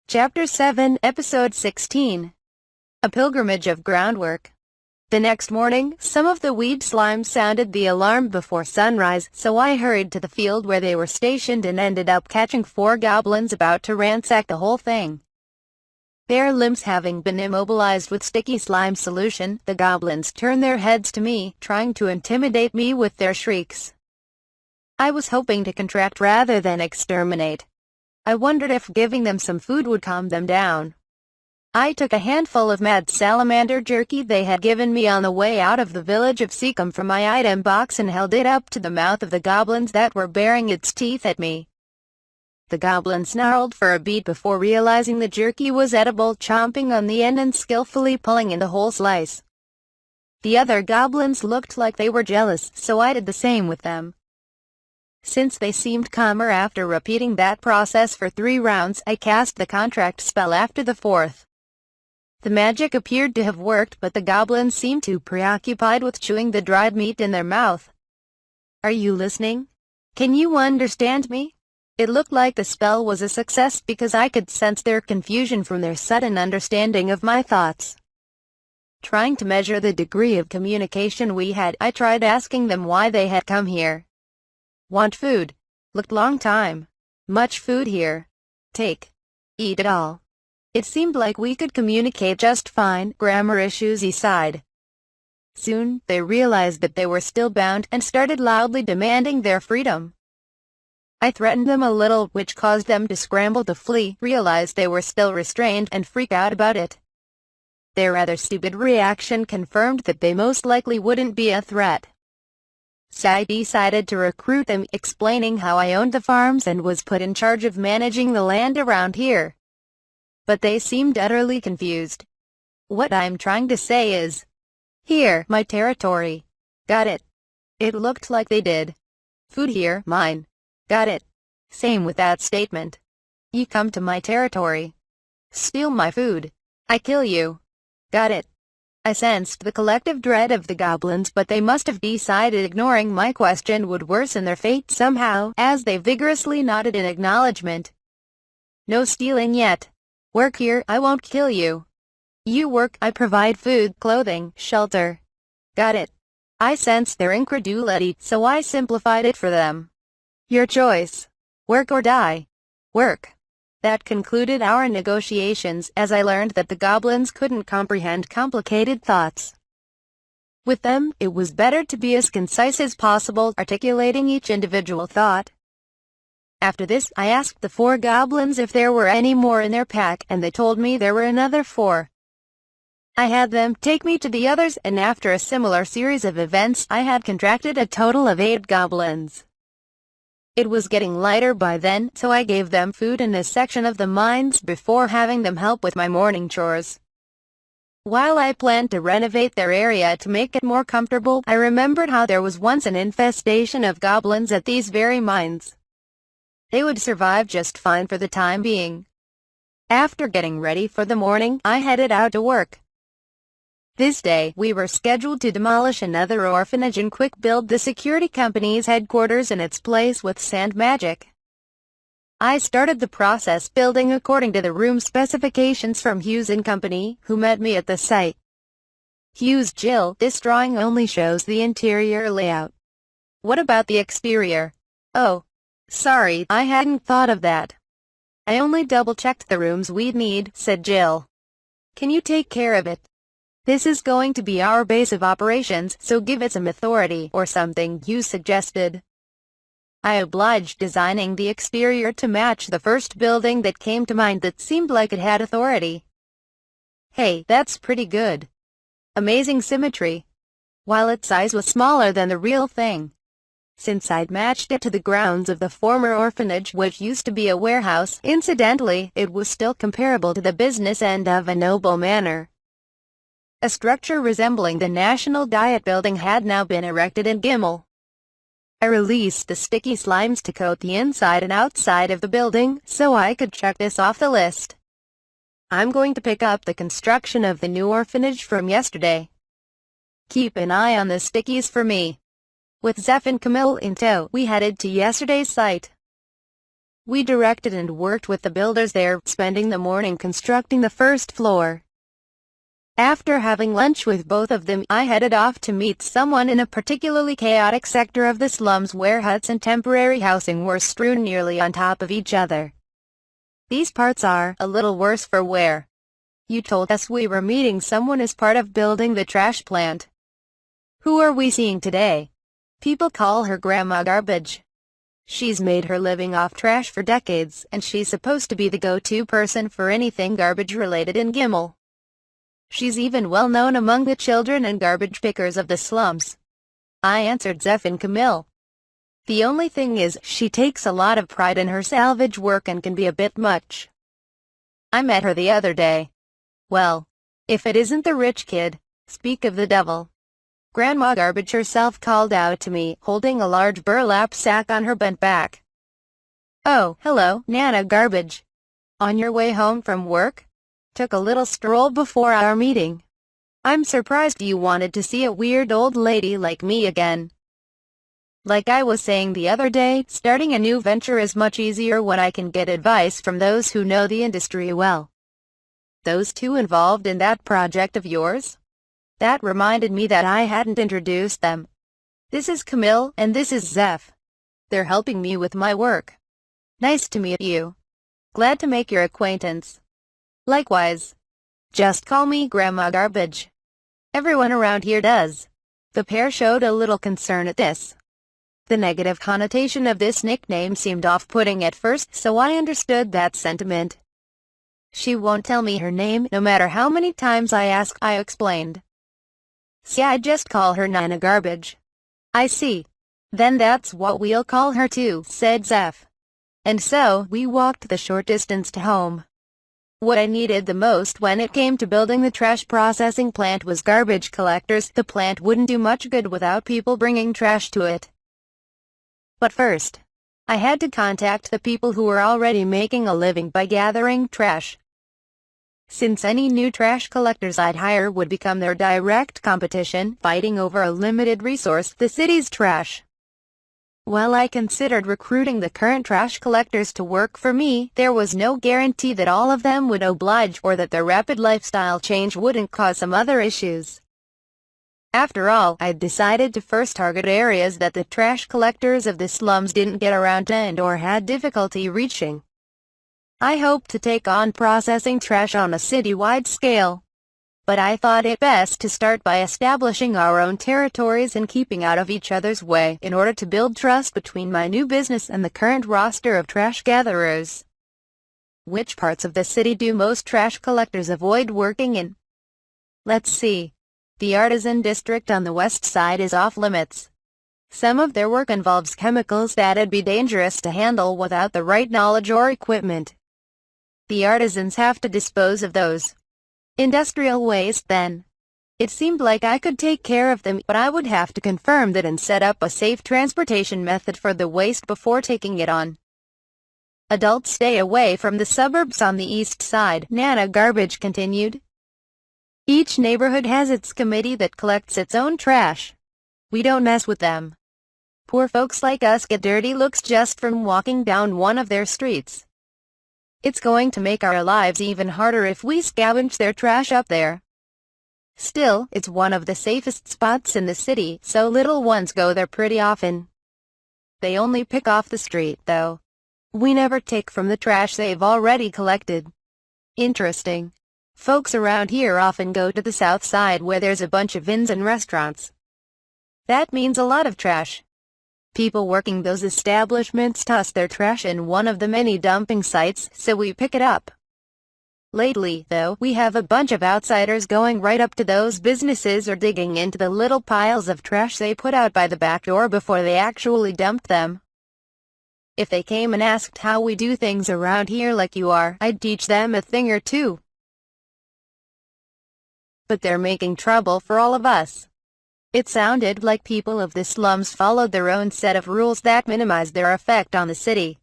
Chapter 7, Episode 16. A Pilgrimage of Groundwork. The next morning, some of the weed slimes sounded the alarm before sunrise, so I hurried to the field where they were stationed and ended up catching 4 goblins about to ransack the whole thing. Their limbs having been immobilized with sticky slime solution, the goblins turned their heads to me, trying to intimidate me with their shrieks. I was hoping to contract rather than exterminate. I wondered if giving them some food would calm them down. I took a handful of mad salamander jerky they had given me on the way out of the village of Seacom from my item box and held it up to the mouth of the goblins that were baring its teeth at me. The goblin snarled for a beat before realizing the jerky was edible, chomping on the end and skillfully pulling in the whole slice. The other goblins looked like they were jealous, so I did the same with them. Since they seemed calmer after repeating that process for 3 rounds, I cast the contract spell after the 4th. The magic appeared to have worked, but the goblins seemed too preoccupied with chewing the dried meat in their mouth. Are you listening? Can you understand me? It looked like the spell was a success because I could sense their confusion from their sudden understanding of my thoughts. Trying to measure the degree of communication we had, I tried asking them why they had come here. Want food? Looked long time. Much food here. Take. Eat it all. It seemed like we could communicate just fine, grammar issues aside. Soon, they realized that they were still bound and started loudly demanding their freedom. I threatened them a little, which caused them to scramble to flee, realize they were still restrained, and freak out about it. Their rather stupid reaction confirmed that they most likely wouldn't be a threat. So I decided to recruit them, explaining how I owned the farms and was put in charge of managing the land around here. But they seemed utterly confused. What I'm trying to say is, here, my territory. Got it? It looked like they did. Food here, mine. Got it? Same with that statement. You come to my territory. Steal my food. I kill you. Got it? I sensed the collective dread of the goblins, but they must have decided ignoring my question would worsen their fate somehow, as they vigorously nodded in acknowledgement. No stealing yet. Work here, I won't kill you. You work, I provide food, clothing, shelter. Got it? I sensed their incredulity, so I simplified it for them. Your choice. Work or die. Work. That concluded our negotiations, as I learned that the goblins couldn't comprehend complicated thoughts. With them, it was better to be as concise as possible, articulating each individual thought. After this, I asked the 4 goblins if there were any more in their pack, and they told me there were another 4. I had them take me to the others, and after a similar series of events, I had contracted a total of 8 goblins. It was getting lighter by then, so I gave them food in a section of the mines before having them help with my morning chores. While I planned to renovate their area to make it more comfortable, I remembered how there was once an infestation of goblins at these very mines. They would survive just fine for the time being. After getting ready for the morning, I headed out to work. This day, we were scheduled to demolish another orphanage and quick build the security company's headquarters in its place with sand magic. I started the process building according to the room specifications from Hughes & Company, who met me at the site. Hughes Jill, this drawing only shows the interior layout. What about the exterior? Oh, sorry, I hadn't thought of that. I only double-checked the rooms we'd need, said Jill. Can you take care of it? This is going to be our base of operations, so give it some authority or something, Hughes suggested. I obliged, designing the exterior to match the first building that came to mind that seemed like it had authority. Hey, that's pretty good. Amazing symmetry. While its size was smaller than the real thing. Since I'd matched it to the grounds of the former orphanage, which used to be a warehouse, incidentally, it was still comparable to the business end of a noble manor. A structure resembling the National Diet Building had now been erected in Gimel. I released the sticky slimes to coat the inside and outside of the building, so I could check this off the list. I'm going to pick up the construction of the new orphanage from yesterday. Keep an eye on the stickies for me. With Zeph and Camille in tow, we headed to yesterday's site. We directed and worked with the builders there, spending the morning constructing the first floor. After having lunch with both of them, I headed off to meet someone in a particularly chaotic sector of the slums where huts and temporary housing were strewn nearly on top of each other. These parts are a little worse for wear. You told us we were meeting someone as part of building the trash plant. Who are we seeing today? People call her Grandma Garbage. She's made her living off trash for decades, and she's supposed to be the go-to person for anything garbage-related in Gimel. She's even well known among the children and garbage pickers of the slums. I answered Zeph and Camille. The only thing is, she takes a lot of pride in her salvage work and can be a bit much. I met her the other day. Well, if it isn't the rich kid, speak of the devil. Grandma Garbage herself called out to me, holding a large burlap sack on her bent back. Oh, hello, Nana Garbage. On your way home from work? Took a little stroll before our meeting. I'm surprised you wanted to see a weird old lady like me again. Like I was saying the other day, starting a new venture is much easier when I can get advice from those who know the industry well. Those two involved in that project of yours? That reminded me that I hadn't introduced them. This is Camille, and this is Zeph. They're helping me with my work. Nice to meet you. Glad to make your acquaintance. Likewise. Just call me Grandma Garbage. Everyone around here does. The pair showed a little concern at this. The negative connotation of this nickname seemed off-putting at first, so I understood that sentiment. She won't tell me her name, no matter how many times I ask, I explained. See, I just call her Nana Garbage. I see. Then that's what we'll call her too, said Zeph. And so, we walked the short distance to home. What I needed the most when it came to building the trash processing plant was garbage collectors. The plant wouldn't do much good without people bringing trash to it. But first, I had to contact the people who were already making a living by gathering trash. Since any new trash collectors I'd hire would become their direct competition, fighting over a limited resource, the city's trash. While I considered recruiting the current trash collectors to work for me, there was no guarantee that all of them would oblige or that their rapid lifestyle change wouldn't cause some other issues. After all, I'd decided to first target areas that the trash collectors of the slums didn't get around and/or had difficulty reaching. I hoped to take on processing trash on a city-wide scale. But I thought it best to start by establishing our own territories and keeping out of each other's way in order to build trust between my new business and the current roster of trash gatherers. Which parts of the city do most trash collectors avoid working in? Let's see. The artisan district on the west side is off limits. Some of their work involves chemicals that'd be dangerous to handle without the right knowledge or equipment. The artisans have to dispose of those industrial waste then. It seemed like I could take care of them, but I would have to confirm that and set up a safe transportation method for the waste before taking it on. Adults stay away from the suburbs on the east side, Nana Garbage continued. Each neighborhood has its committee that collects its own trash. We don't mess with them. Poor folks like us get dirty looks just from walking down one of their streets. It's going to make our lives even harder if we scavenge their trash up there. Still, it's one of the safest spots in the city, so little ones go there pretty often. They only pick off the street, though. We never take from the trash they've already collected. Interesting. Folks around here often go to the south side where there's a bunch of inns and restaurants. That means a lot of trash. People working those establishments toss their trash in one of the many dumping sites, so we pick it up. Lately, though, we have a bunch of outsiders going right up to those businesses or digging into the little piles of trash they put out by the back door before they actually dumped them. If they came and asked how we do things around here like you are, I'd teach them a thing or two. But they're making trouble for all of us. It sounded like people of the slums followed their own set of rules that minimized their effect on the city.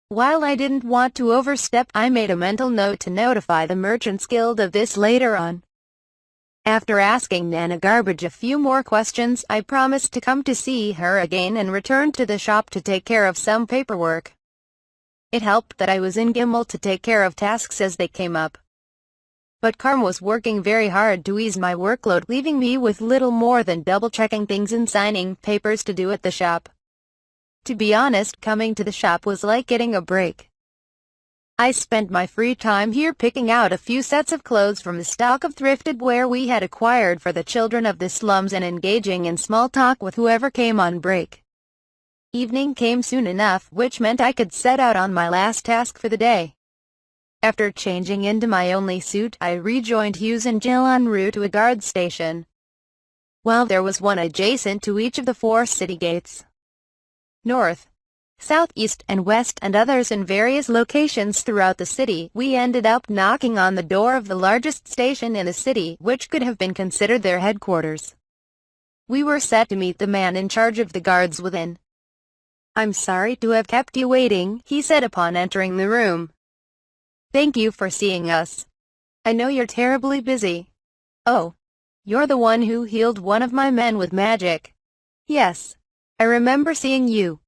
While I didn't want to overstep, I made a mental note to notify the Merchants Guild of this later on. After asking Nana Garbage a few more questions, I promised to come to see her again and returned to the shop to take care of some paperwork. It helped that I was in Gimel to take care of tasks as they came up. But Carm was working very hard to ease my workload, leaving me with little more than double-checking things and signing papers to do at the shop. To be honest, coming to the shop was like getting a break. I spent my free time here picking out a few sets of clothes from the stock of thrifted wear we had acquired for the children of the slums and engaging in small talk with whoever came on break. Evening came soon enough, which meant I could set out on my last task for the day. After changing into my only suit, I rejoined Hughes and Jill en route to a guard station. Well, there was one adjacent to each of the 4 city gates. North, south, east, and west, and others in various locations throughout the city. We ended up knocking on the door of the largest station in the city, which could have been considered their headquarters. We were set to meet the man in charge of the guards within. "I'm sorry to have kept you waiting," he said upon entering the room. "Thank you for seeing us. I know you're terribly busy." "Oh, you're the one who healed one of my men with magic." "Yes, I remember seeing you."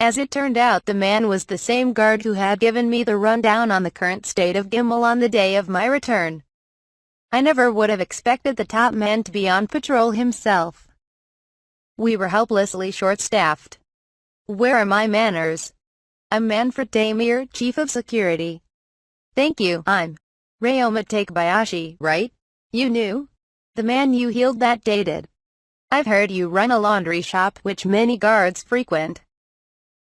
As it turned out, the man was the same guard who had given me the rundown on the current state of Gimel on the day of my return. I never would have expected the top man to be on patrol himself. We were helplessly short-staffed. "Where are my manners?" "I'm Manfred Tamir, Chief of Security." "Thank you. I'm Ryoma Takebayashi, right? You knew? The man you healed that day did. I've heard you run a laundry shop which many guards frequent.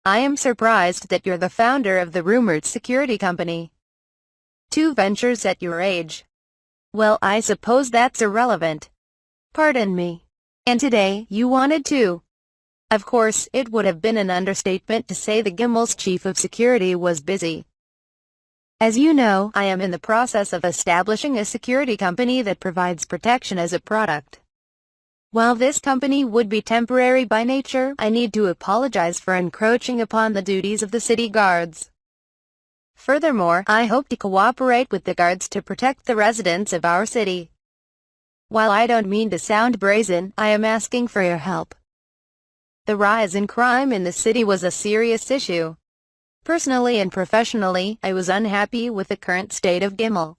I am surprised that you're the founder of the rumored security company. 2 ventures at your age. Well, I suppose that's irrelevant. Pardon me. And today, you wanted to." Of course, it would have been an understatement to say the Gimel's chief of security was busy. As you know, I am in the process of establishing a security company that provides protection as a product. While this company would be temporary by nature, I need to apologize for encroaching upon the duties of the city guards. Furthermore, I hope to cooperate with the guards to protect the residents of our city. While I don't mean to sound brazen, I am asking for your help. The rise in crime in the city was a serious issue. Personally and professionally, I was unhappy with the current state of Gimel.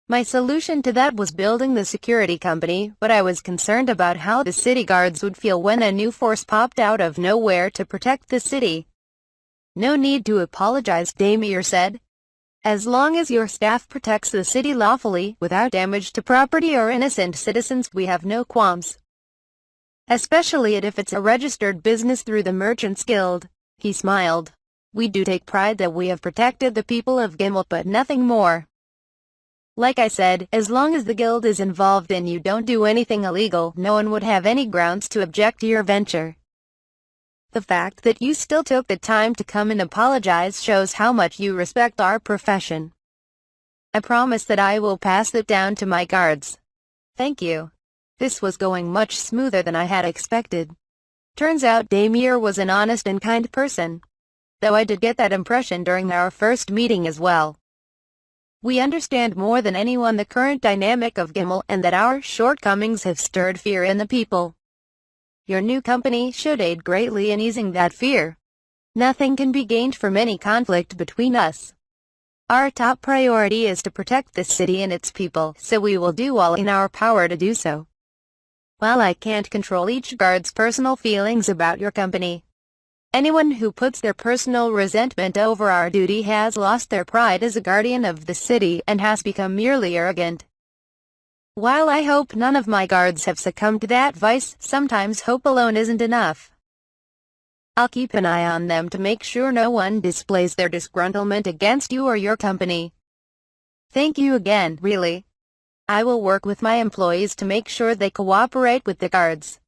My solution to that was building the security company, but I was concerned about how the city guards would feel when a new force popped out of nowhere to protect the city. "No need to apologize," Damir said. "As long as your staff protects the city lawfully, without damage to property or innocent citizens, we have no qualms. Especially if it's a registered business through the Merchants Guild." He smiled. "We do take pride that we have protected the people of Gimel, but nothing more. Like I said, as long as the guild is involved and you don't do anything illegal, no one would have any grounds to object to your venture. The fact that you still took the time to come and apologize shows how much you respect our profession. I promise that I will pass it down to my guards." "Thank you." This was going much smoother than I had expected. Turns out Damir was an honest and kind person, though I did get that impression during our first meeting as well. We understand more than anyone the current dynamic of Gimel, and that our shortcomings have stirred fear in the people. Your new company should aid greatly in easing that fear. Nothing can be gained from any conflict between us. Our top priority is to protect this city and its people, so we will do all in our power to do so. While I can't control each guard's personal feelings about your company, anyone who puts their personal resentment over our duty has lost their pride as a guardian of the city and has become merely arrogant. While I hope none of my guards have succumbed to that vice, sometimes hope alone isn't enough. I'll keep an eye on them to make sure no one displays their disgruntlement against you or your company. Thank you again, really. I will work with my employees to make sure they cooperate with the guards."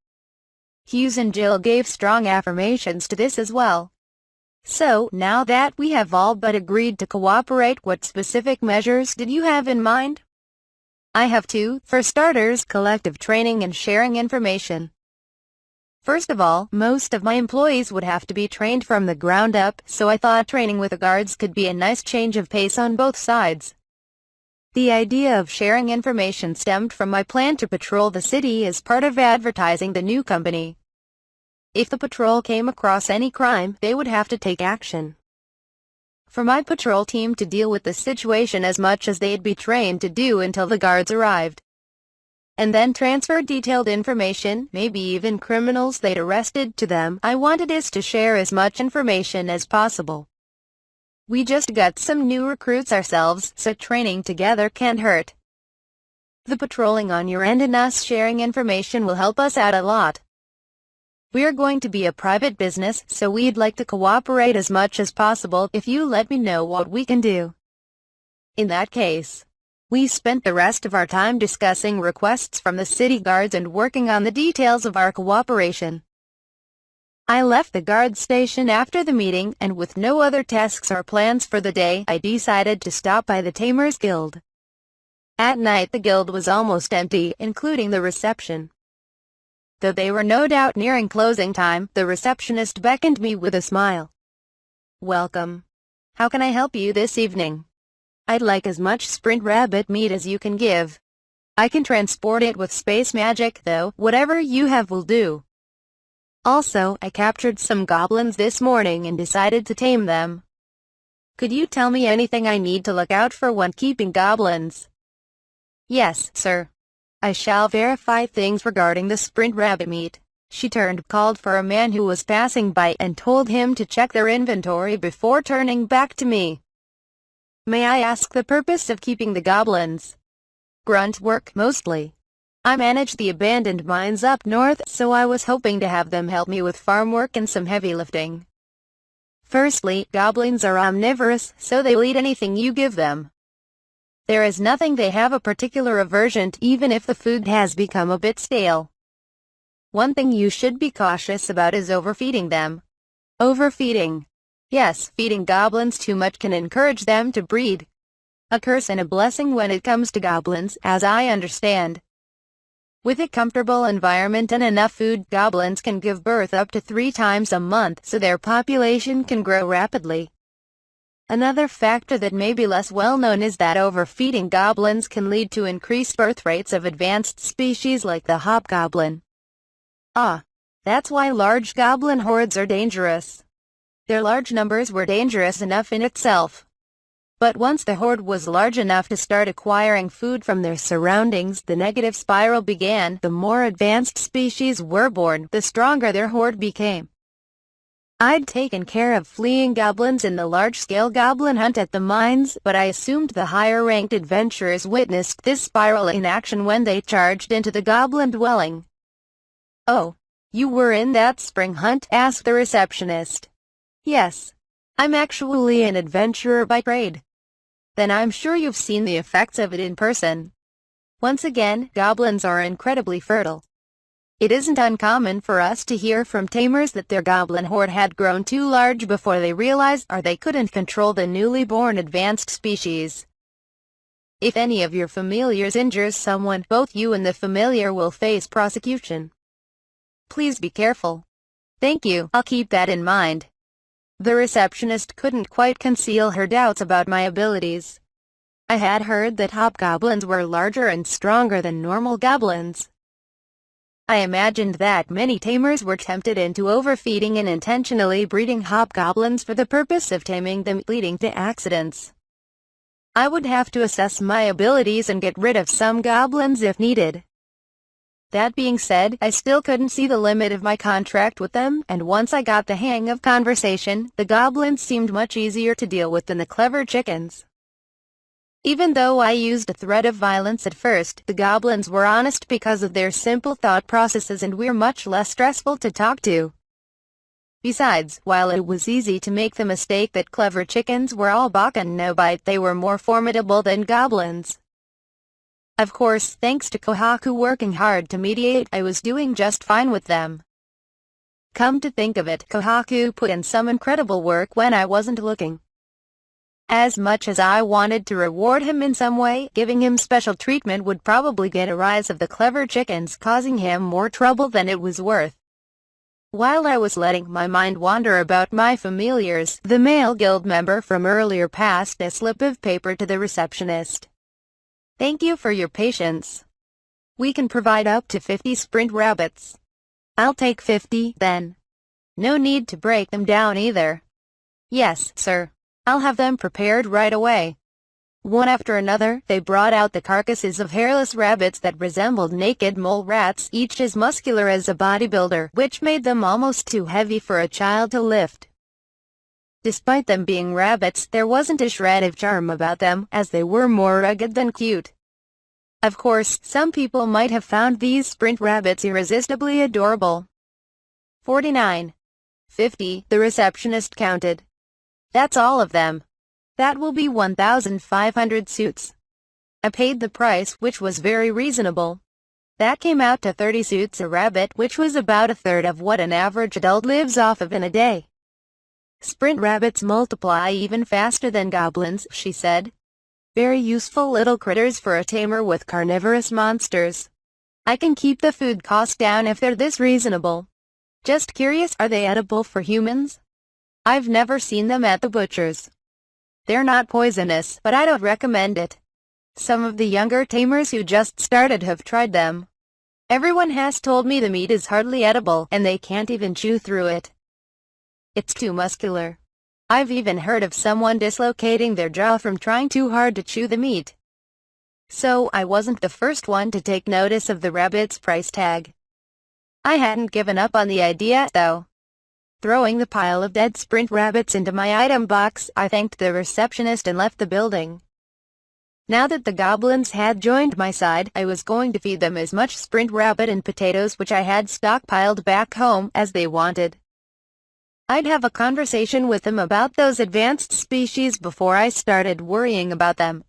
Hughes and Jill gave strong affirmations to this as well. "So, now that we have all but agreed to cooperate, what specific measures did you have in mind?" "I have 2. For starters, collective training and sharing information. First of all, most of my employees would have to be trained from the ground up, so I thought training with the guards could be a nice change of pace on both sides. The idea of sharing information stemmed from my plan to patrol the city as part of advertising the new company. If the patrol came across any crime, they would have to take action. for my patrol team to deal with the situation as much as they'd be trained to do until the guards arrived. And then transfer detailed information, maybe even criminals they'd arrested, to them. I wanted us to share as much information as possible. We just got some new recruits ourselves, so training together can't hurt. The patrolling on your end and us sharing information will help us out a lot. We're going to be a private business, so we'd like to cooperate as much as possible if you let me know what we can do. In that case, we spent the rest of our time discussing requests from the city guards and working on the details of our cooperation. I left the guard station after the meeting, and with no other tasks or plans for the day, I decided to stop by the Tamers Guild. At night the guild was almost empty, including the reception. Though they were no doubt nearing closing time, the receptionist beckoned me with a smile. "Welcome. How can I help you this evening?" "I'd like as much sprint rabbit meat as you can give. I can transport it with space magic, though. Whatever you have will do. Also, I captured some goblins this morning and decided to tame them. Could you tell me anything I need to look out for when keeping goblins?" "Yes, sir. I shall verify things regarding the sprint rabbit meat." She called for a man who was passing by, and told him to check their inventory before turning back to me. "May I ask the purpose of keeping the goblins?" "Grunt work, mostly. I manage the abandoned mines up north, so I was hoping to have them help me with farm work and some heavy lifting. Firstly, goblins are omnivorous, so they'll eat anything you give them. There is nothing they have a particular aversion to, even if the food has become a bit stale. One thing you should be cautious about is overfeeding them." "Overfeeding?" "Yes, feeding goblins too much can encourage them to breed. A curse and a blessing when it comes to goblins, as I understand. With a comfortable environment and enough food, goblins can give birth up to 3 times a month, so their population can grow rapidly. Another factor that may be less well known is that overfeeding goblins can lead to increased birth rates of advanced species like the hobgoblin. Ah, that's why large goblin hordes are dangerous. Their large numbers were dangerous enough in itself. But once the horde was large enough to start acquiring food from their surroundings, the negative spiral began. The more advanced species were born, the stronger their horde became. I'd taken care of fleeing goblins in the large-scale goblin hunt at the mines, but I assumed the higher-ranked adventurers witnessed this spiral in action when they charged into the goblin dwelling. "Oh, you were in that spring hunt?" asked the receptionist. "Yes. I'm actually an adventurer by trade." "Then I'm sure you've seen the effects of it in person." Once again, goblins are incredibly fertile. It isn't uncommon for us to hear from tamers that their goblin horde had grown too large before they realized or they couldn't control the newly born advanced species. If any of your familiars injures someone, both you and the familiar will face prosecution. Please be careful. "Thank you, I'll keep that in mind." The receptionist couldn't quite conceal her doubts about my abilities. I had heard that hobgoblins were larger and stronger than normal goblins. I imagined that many tamers were tempted into overfeeding and intentionally breeding hobgoblins for the purpose of taming them, leading to accidents. I would have to assess my abilities and get rid of some goblins if needed. That being said, I still couldn't see the limit of my contract with them, and once I got the hang of conversation, the goblins seemed much easier to deal with than the clever chickens. Even though I used a threat of violence at first, the goblins were honest because of their simple thought processes and were much less stressful to talk to. Besides, while it was easy to make the mistake that clever chickens were all bark and no bite, they were more formidable than goblins. Of course, thanks to Kohaku working hard to mediate, I was doing just fine with them. Come to think of it, Kohaku put in some incredible work when I wasn't looking. As much as I wanted to reward him in some way, giving him special treatment would probably get a rise of the clever chickens, causing him more trouble than it was worth. While I was letting my mind wander about my familiars, the male guild member from earlier passed a slip of paper to the receptionist. "Thank you for your patience. We can provide up to 50 sprint rabbits." "I'll take 50, then. No need to break them down either." "Yes, sir. I'll have them prepared right away. One after another, they brought out the carcasses of hairless rabbits that resembled naked mole rats, each as muscular as a bodybuilder, which made them almost too heavy for a child to lift. Despite them being rabbits, there wasn't a shred of charm about them, as they were more rugged than cute. Of course, some people might have found these sprint rabbits irresistibly adorable. 49. 50, the receptionist counted. That's all of them. That will be 1,500 suits. I paid the price, which was very reasonable. That came out to 30 suits a rabbit, which was about a third of what an average adult lives off of in a day. Sprint rabbits multiply even faster than goblins, she said. Very useful little critters for a tamer with carnivorous monsters. I can keep the food cost down if they're this reasonable. Just curious, are they edible for humans? I've never seen them at the butcher's. They're not poisonous, but I don't recommend it. Some of the younger tamers who just started have tried them. Everyone has told me the meat is hardly edible, and they can't even chew through it. It's too muscular. I've even heard of someone dislocating their jaw from trying too hard to chew the meat. So, I wasn't the first one to take notice of the rabbit's price tag. I hadn't given up on the idea, though. Throwing the pile of dead sprint rabbits into my item box, I thanked the receptionist and left the building. Now that the goblins had joined my side, I was going to feed them as much sprint rabbit and potatoes which I had stockpiled back home as they wanted. I'd have a conversation with them about those advanced species before I started worrying about them,